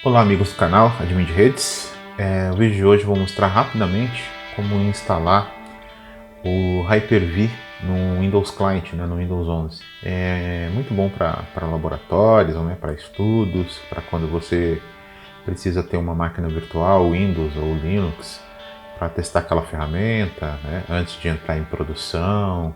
Olá amigos do canal Admin de Redes. No vídeo de hoje eu vou mostrar rapidamente como instalar o Hyper-V no Windows Client, no Windows 11. É muito bom para laboratórios, para estudos, para quando você precisa ter uma máquina virtual, Windows ou Linux, para testar aquela ferramenta, antes de entrar em produção.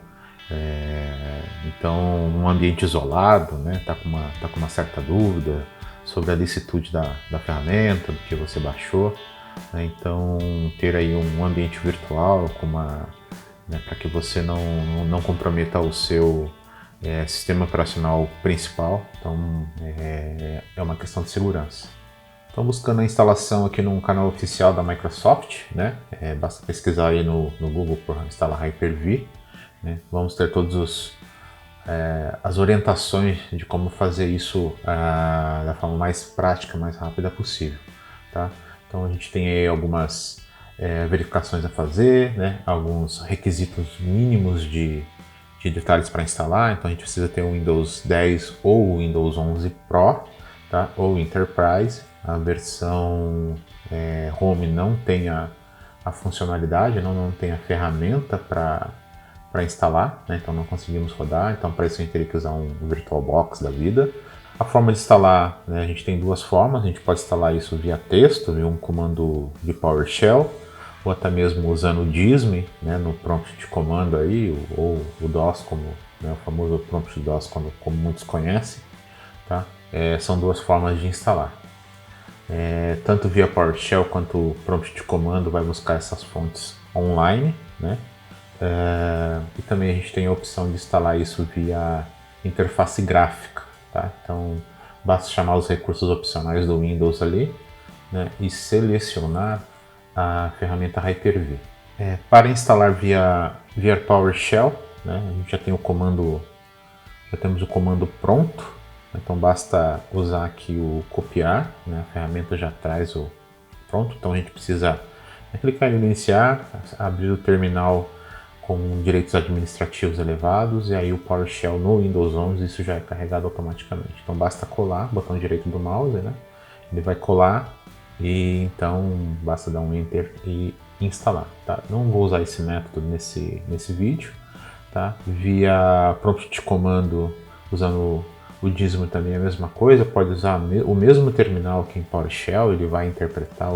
Então, um ambiente isolado, tá com uma certa dúvida sobre a licitude da ferramenta, do que você baixou, então ter aí um ambiente virtual para que você não comprometa o seu sistema operacional principal. Então é uma questão de segurança. Então, buscando a instalação aqui no canal oficial da Microsoft, basta pesquisar aí no Google por instalar Hyper-V. Vamos ter todos as orientações de como fazer isso da forma mais prática, mais rápida possível, tá? Então a gente tem aí algumas verificações a fazer, alguns requisitos mínimos de detalhes para instalar. Então a gente precisa ter o Windows 10 ou o Windows 11 Pro, tá? Ou Enterprise. A versão Home não tem a funcionalidade, não tem a ferramenta para instalar, então não conseguimos rodar. Então para isso a gente teria que usar um VirtualBox da vida. A forma de instalar, a gente tem duas formas. A gente pode instalar isso via texto, via um comando de PowerShell, ou até mesmo usando o DISM, no prompt de comando aí, ou o DOS, como o famoso prompt de DOS, como muitos conhecem, tá? São duas formas de instalar. Tanto via PowerShell quanto o prompt de comando vai buscar essas fontes online, e também a gente tem a opção de instalar isso via interface gráfica, tá? Então basta chamar os recursos opcionais do Windows ali, e selecionar a ferramenta Hyper-V. Para instalar via PowerShell, a gente já tem já temos o comando pronto. Então basta usar aqui o copiar, a ferramenta já traz o pronto. Então a gente precisa clicar em iniciar, abrir o terminal com direitos administrativos elevados, e aí o PowerShell no Windows 11 isso já é carregado automaticamente. Então basta colar, botão direito do mouse, ele vai colar, e então basta dar um Enter e instalar, tá? Não vou usar esse método nesse vídeo, tá? Via prompt de comando, usando o DISM também é a mesma coisa. Pode usar o mesmo terminal que em PowerShell, ele vai interpretar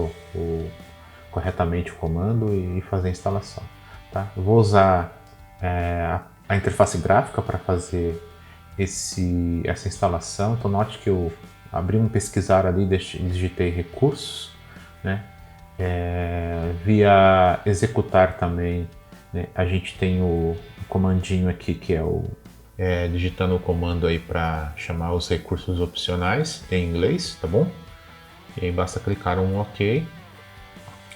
corretamente o comando e fazer a instalação. Tá? Eu vou usar a interface gráfica para fazer essa instalação. Então note que eu abri um pesquisar ali, digitei recursos, via executar também, a gente tem o comandinho aqui que é digitando o comando aí para chamar os recursos opcionais em inglês, tá bom? E aí basta clicar um OK,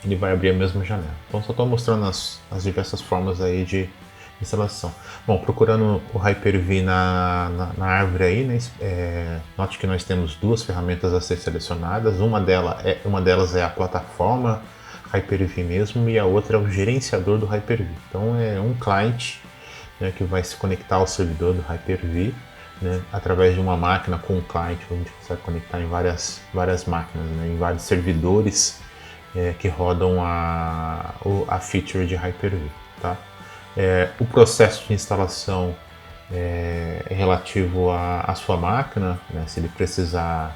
ele vai abrir a mesma janela. Então só estou mostrando as diversas formas aí de instalação. Bom, procurando o Hyper-V na árvore aí, note que nós temos duas ferramentas a ser selecionadas. Uma delas é a plataforma Hyper-V mesmo, e a outra é o gerenciador do Hyper-V. Então é um cliente que vai se conectar ao servidor do Hyper-V, através de uma máquina com um cliente. A gente consegue conectar em várias máquinas, em vários servidores que rodam a feature de Hyper-V, tá? O processo de instalação é relativo à sua máquina, se ele precisar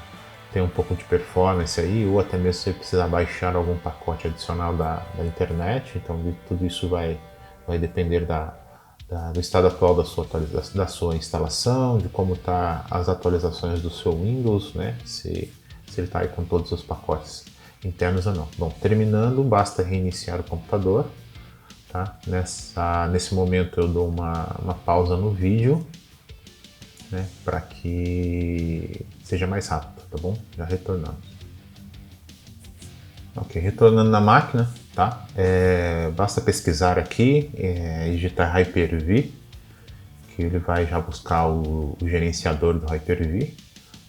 ter um pouco de performance aí, ou até mesmo se ele precisar baixar algum pacote adicional da internet. Então tudo isso vai depender do estado atual da sua instalação, de como tá as atualizações do seu Windows, se ele está aí com todos os pacotes internos ou não. Bom, terminando, basta reiniciar o computador, tá? Nesse momento eu dou uma pausa no vídeo, para que seja mais rápido, tá bom? Já retornando. Ok, retornando na máquina, tá? Basta pesquisar aqui, digitar Hyper-V, que ele vai já buscar o gerenciador do Hyper-V,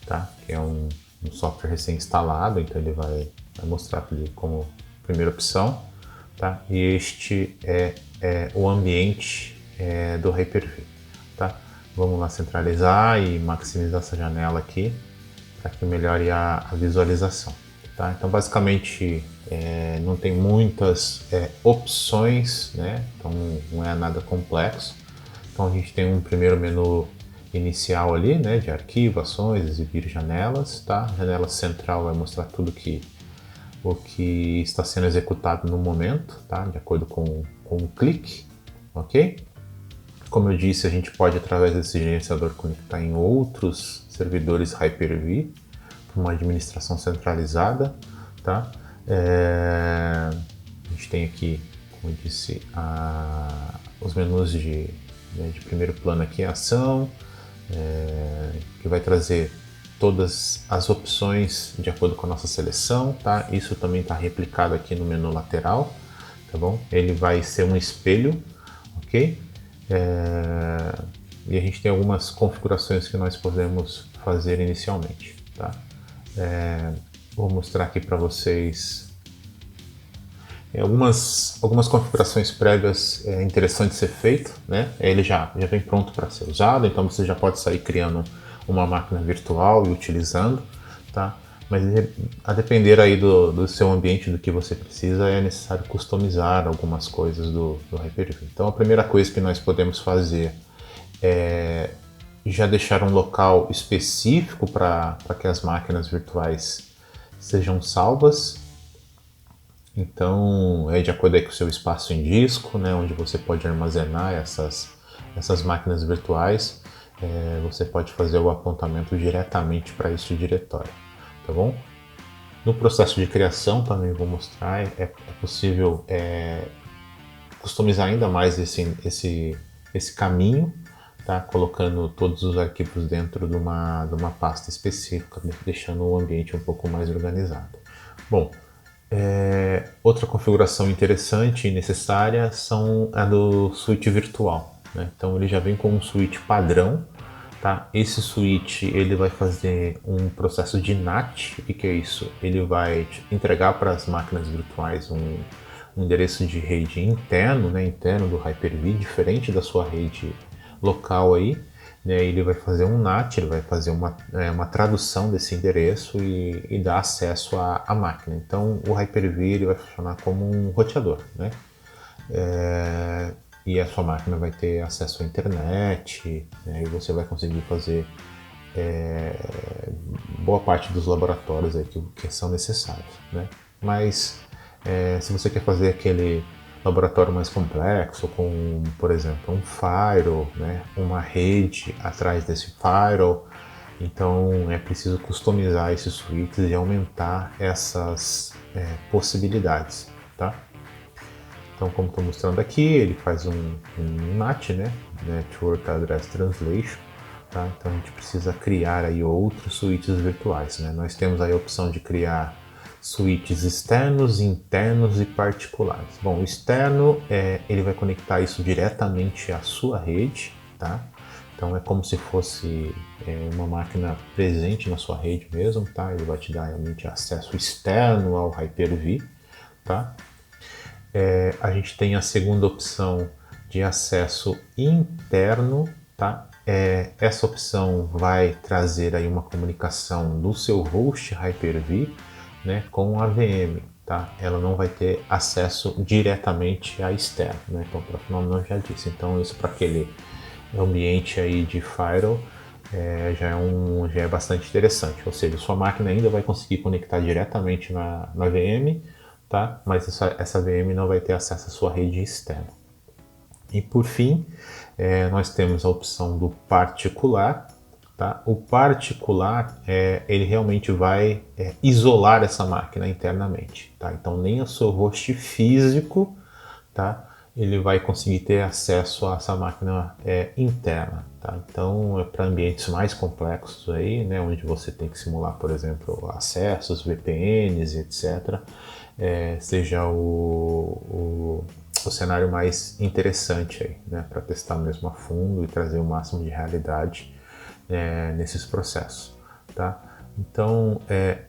tá? Que é um software recém-instalado, então ele vai mostrar ali como primeira opção, tá? E este é o ambiente do Hyper-V, tá? Vamos lá centralizar e maximizar essa janela aqui, para que melhore a visualização. Tá? Então basicamente não tem muitas opções, né? Então não é nada complexo. Então a gente tem um primeiro menu inicial ali, né, de arquivo, ações, exibir janelas, tá? A janela central vai mostrar tudo o que está sendo executado no momento, tá? De acordo com o clique, ok? Como eu disse, a gente pode através desse gerenciador conectar em outros servidores Hyper-V para uma administração centralizada, tá? A gente tem aqui, como eu disse, os menus de primeiro plano aqui, ação, que vai trazer todas as opções de acordo com a nossa seleção, tá? Isso também está replicado aqui no menu lateral, tá bom? Ele vai ser um espelho, ok? E a gente tem algumas configurações que nós podemos fazer inicialmente, tá? Vou mostrar aqui para vocês algumas configurações prévias interessantes de ser feito, né? Ele já vem pronto para ser usado, então você já pode sair criando uma máquina virtual e utilizando, tá? Mas a depender aí do seu ambiente, do que você precisa, é necessário customizar algumas coisas do Hyper-V. Então a primeira coisa que nós podemos fazer é já deixar um local específico para que as máquinas virtuais sejam salvas. Então é de acordo aí com o seu espaço em disco, né, onde você pode armazenar essas máquinas virtuais. Você pode fazer o apontamento diretamente para esse diretório, tá bom? No processo de criação também vou mostrar, é possível customizar ainda mais esse caminho, tá? Colocando todos os arquivos dentro de uma pasta específica, deixando o ambiente um pouco mais organizado. Bom, outra configuração interessante e necessária são a do switch virtual, né? Então ele já vem com um switch padrão, tá? Esse switch ele vai fazer um processo de NAT. O que é isso? Ele vai entregar para as máquinas virtuais um endereço de rede interno, né? Interno do Hyper-V, diferente da sua rede local aí, né? Ele vai fazer um NAT, ele vai fazer uma tradução desse endereço e dar acesso à máquina. Então o Hyper-V ele vai funcionar como um roteador, né? E a sua máquina vai ter acesso à internet, né? E você vai conseguir fazer boa parte dos laboratórios aí que são necessários, né? Mas se você quer fazer aquele laboratório mais complexo, com, por exemplo, um firewall, né? Uma rede atrás desse firewall, então é preciso customizar esses switches e aumentar essas possibilidades, tá? Então, como estou mostrando aqui, ele faz um NAT, né? Network Address Translation, tá? Então a gente precisa criar aí outros switches virtuais, né? Nós temos aí a opção de criar switches externos, internos e particulares. Bom, o externo ele vai conectar isso diretamente à sua rede, tá? Então é como se fosse uma máquina presente na sua rede mesmo, tá? Ele vai te dar realmente acesso externo ao Hyper-V, tá? A gente tem a segunda opção de acesso interno, tá? Essa opção vai trazer aí uma comunicação do seu host Hyper-V, né, com a VM, tá? Ela não vai ter acesso diretamente a externo, né? Então, o próprio nome não já disse. Então, isso para aquele ambiente aí de firewall já é bastante interessante. Ou seja, sua máquina ainda vai conseguir conectar diretamente na VM, tá? Mas essa VM não vai ter acesso à sua rede externa. E por fim, nós temos a opção do particular, tá? O particular, ele realmente vai isolar essa máquina internamente, tá? Então nem o seu host físico, tá? Ele vai conseguir ter acesso a essa máquina interna, tá? Então é para ambientes mais complexos aí, né? Onde você tem que simular, por exemplo, acessos, VPNs, etc. Seja o cenário mais interessante aí, né? Para testar mesmo a fundo e trazer o máximo de realidade nesses processos, tá? Então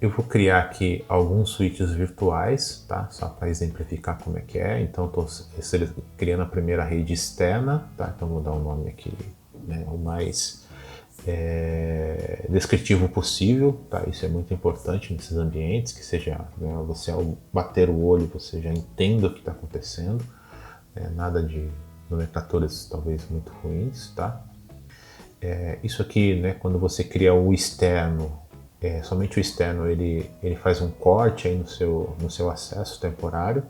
eu vou criar aqui alguns switches virtuais, tá? Só para exemplificar como é que é. Então estou criando a primeira rede externa, tá? Então vou dar um nome aqui, né? O mais descritivo possível, tá? Isso é muito importante nesses ambientes, que seja, né, você ao bater o olho você já entenda o que está acontecendo, nada de nomenclaturas talvez muito ruins, tá? Isso aqui, né, quando você cria o externo, somente o externo ele faz um corte aí no seu acesso temporário,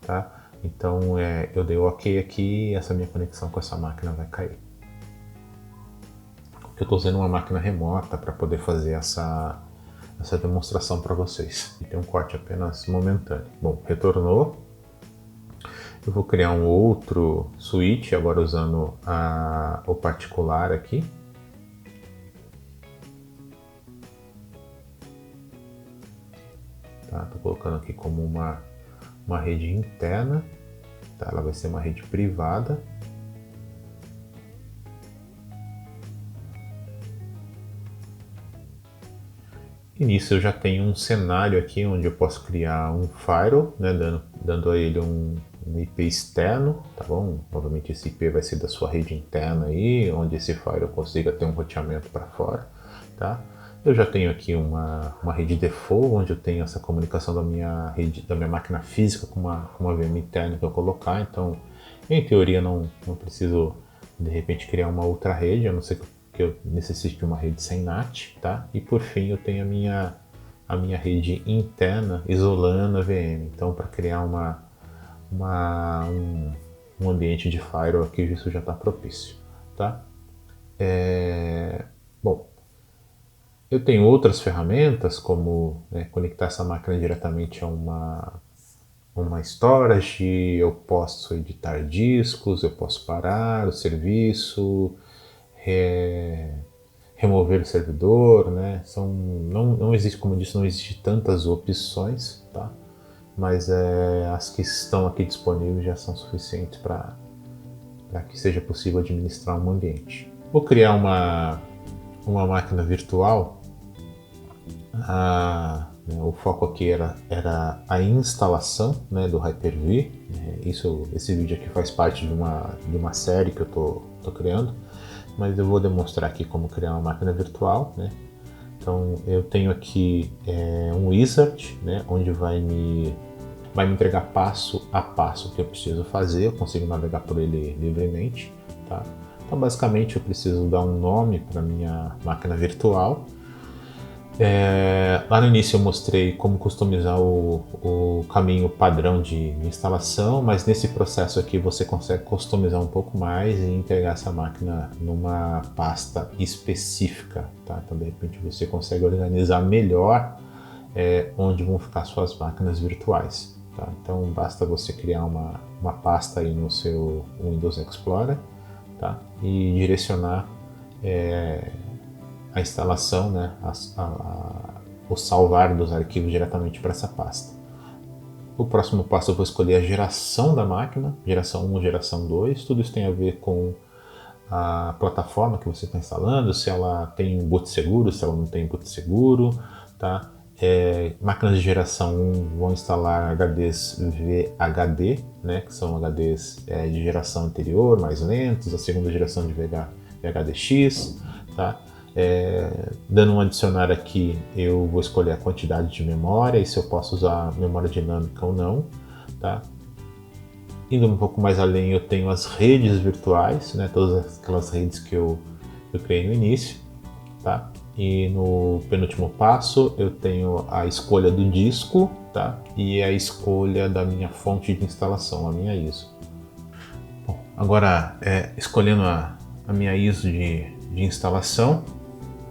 tá? Então eu dei o OK aqui e essa minha conexão com essa máquina vai cair. Eu estou usando uma máquina remota para poder fazer essa demonstração para vocês. E tem um corte apenas momentâneo. Bom, retornou. Eu vou criar um outro switch, agora usando o particular aqui. Tá? Tô colocando aqui como uma rede interna. Tá? Ela vai ser uma rede privada. E nisso eu já tenho um cenário aqui onde eu posso criar um firewall, né, dando a ele um IP externo, tá bom? Provavelmente esse IP vai ser da sua rede interna aí, onde esse firewall consiga ter um roteamento para fora, tá? Eu já tenho aqui uma rede default, onde eu tenho essa comunicação da minha máquina física com uma VM interna que eu colocar, então em teoria não preciso de repente criar uma outra rede, a não ser que eu necessite de uma rede sem NAT, tá? E por fim eu tenho a minha rede interna isolando a VM. Então para criar um ambiente de firewall aqui isso já está propício, tá? Bom, eu tenho outras ferramentas como conectar essa máquina diretamente a uma storage, eu posso editar discos, eu posso parar o serviço, remover o servidor, né? Não existe, como eu disse, não existe tantas opções, tá? Mas as que estão aqui disponíveis já são suficientes para que seja possível administrar um ambiente. Vou criar uma máquina virtual. O foco aqui era a instalação, né, do Hyper-V. Esse vídeo aqui faz parte de uma série que eu tô criando, mas eu vou demonstrar aqui como criar uma máquina virtual, né? Então eu tenho aqui um wizard, né, onde vai me entregar passo a passo o que eu preciso fazer, eu consigo navegar por ele livremente, tá? Então basicamente eu preciso dar um nome para minha máquina virtual. Lá no início eu mostrei como customizar o caminho padrão de instalação, mas nesse processo aqui você consegue customizar um pouco mais e entregar essa máquina numa pasta específica, tá? Então de repente você consegue organizar melhor onde vão ficar suas máquinas virtuais, tá? Então basta você criar uma pasta aí no seu Windows Explorer, tá? E direcionar a instalação, né, o salvar dos arquivos diretamente para essa pasta. O próximo passo eu vou escolher a geração da máquina, geração 1 ou geração 2, tudo isso tem a ver com a plataforma que você está instalando, se ela tem um boot seguro, se ela não tem boot seguro, tá? Máquinas de geração 1 vão instalar HDs VHD, né, que são HDs de geração anterior, mais lentos, a segunda geração de VHDX, tá? Dando um adicionar aqui, eu vou escolher a quantidade de memória e se eu posso usar memória dinâmica ou não, tá? Indo um pouco mais além, eu tenho as redes virtuais, né? Todas aquelas redes que eu criei no início, tá? E no penúltimo passo eu tenho a escolha do disco, tá? E a escolha da minha fonte de instalação, a minha ISO. Bom, agora escolhendo a minha ISO de instalação,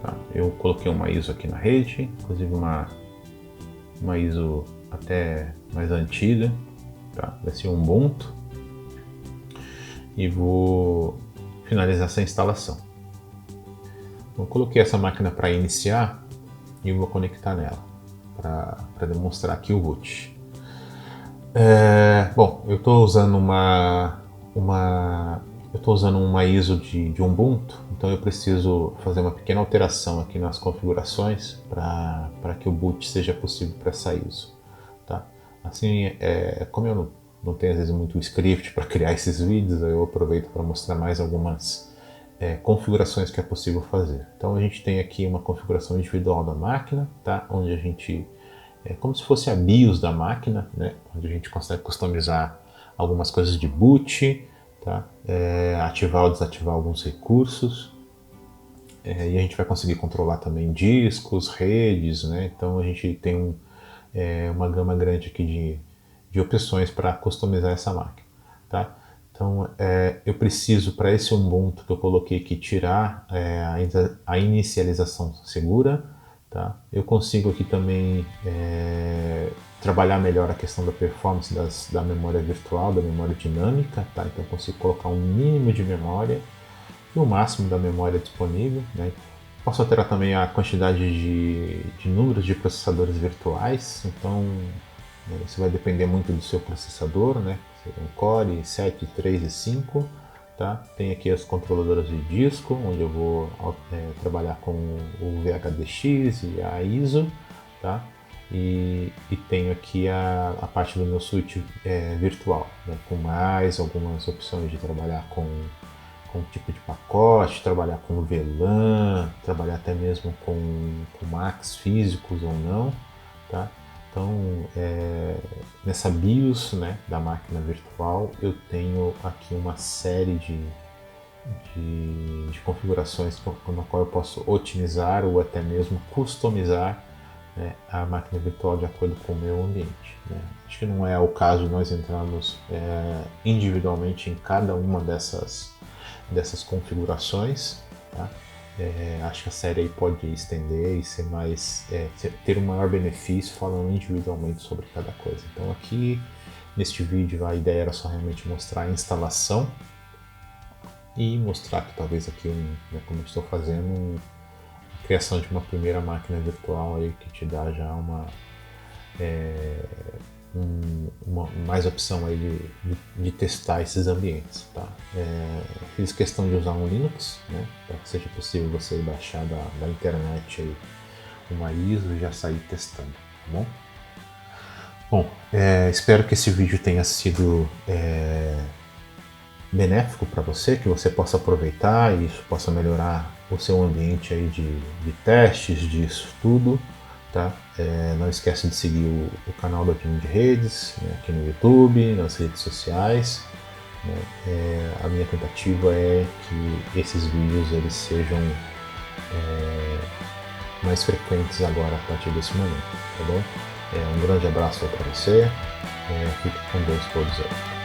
tá? Eu coloquei uma ISO aqui na rede, inclusive uma ISO até mais antiga, tá? Vai ser um Ubuntu, e vou finalizar essa instalação. Eu coloquei essa máquina para iniciar e vou conectar nela para demonstrar aqui o boot. Bom, eu estou usando uma ISO de Ubuntu, então eu preciso fazer uma pequena alteração aqui nas configurações para que o boot seja possível para essa ISO, tá? Assim, como eu não tenho às vezes muito script para criar esses vídeos, eu aproveito para mostrar mais algumas configurações que é possível fazer. Então a gente tem aqui uma configuração individual da máquina, tá? Onde a gente é como se fosse a BIOS da máquina, né? Onde a gente consegue customizar algumas coisas de boot, tá? Ativar ou desativar alguns recursos, e a gente vai conseguir controlar também discos, redes, né? Então a gente tem uma gama grande aqui de opções para customizar essa máquina, tá? Então eu preciso, para esse Ubuntu que eu coloquei aqui, tirar a inicialização segura, tá? Eu consigo aqui também trabalhar melhor a questão da performance da memória virtual, da memória dinâmica, tá? Então eu consigo colocar um mínimo de memória e o máximo da memória disponível, né? Posso alterar também a quantidade de números de processadores virtuais, então isso vai depender muito do seu processador, né? Um Core 7, 3 e 5, tá? Tem aqui as controladoras de disco, onde eu vou trabalhar com o VHDX e a ISO, tá? E tenho aqui a parte do meu switch virtual, né? Com mais algumas opções de trabalhar com tipo de pacote, trabalhar com VLAN, trabalhar até mesmo com Macs físicos ou não, tá? Então, nessa BIOS, né, da máquina virtual, eu tenho aqui uma série de configurações com a qual eu posso otimizar ou até mesmo customizar, né, a máquina virtual de acordo com o meu ambiente, né? Acho que não é o caso de nós entrarmos individualmente em cada uma dessas configurações, tá? Acho que a série aí pode estender e ser mais, ter um maior benefício falando individualmente sobre cada coisa. Então aqui neste vídeo a ideia era só realmente mostrar a instalação e mostrar que talvez aqui, como eu estou fazendo, a criação de uma primeira máquina virtual aí que te dá já uma mais opção aí de testar esses ambientes, tá? Fiz questão de usar um Linux, né, para que seja possível você baixar da internet aí uma ISO e já sair testando, tá bom? Bom, espero que esse vídeo tenha sido benéfico para você, que você possa aproveitar e isso possa melhorar o seu ambiente aí de testes, de estudo. Tá? Não esquece de seguir o canal da Time de Redes, né, aqui no YouTube, nas redes sociais, né? A minha tentativa é que esses vídeos eles sejam mais frequentes agora a partir desse momento, tá bom? Um grande abraço para você, fique com Deus todos aí.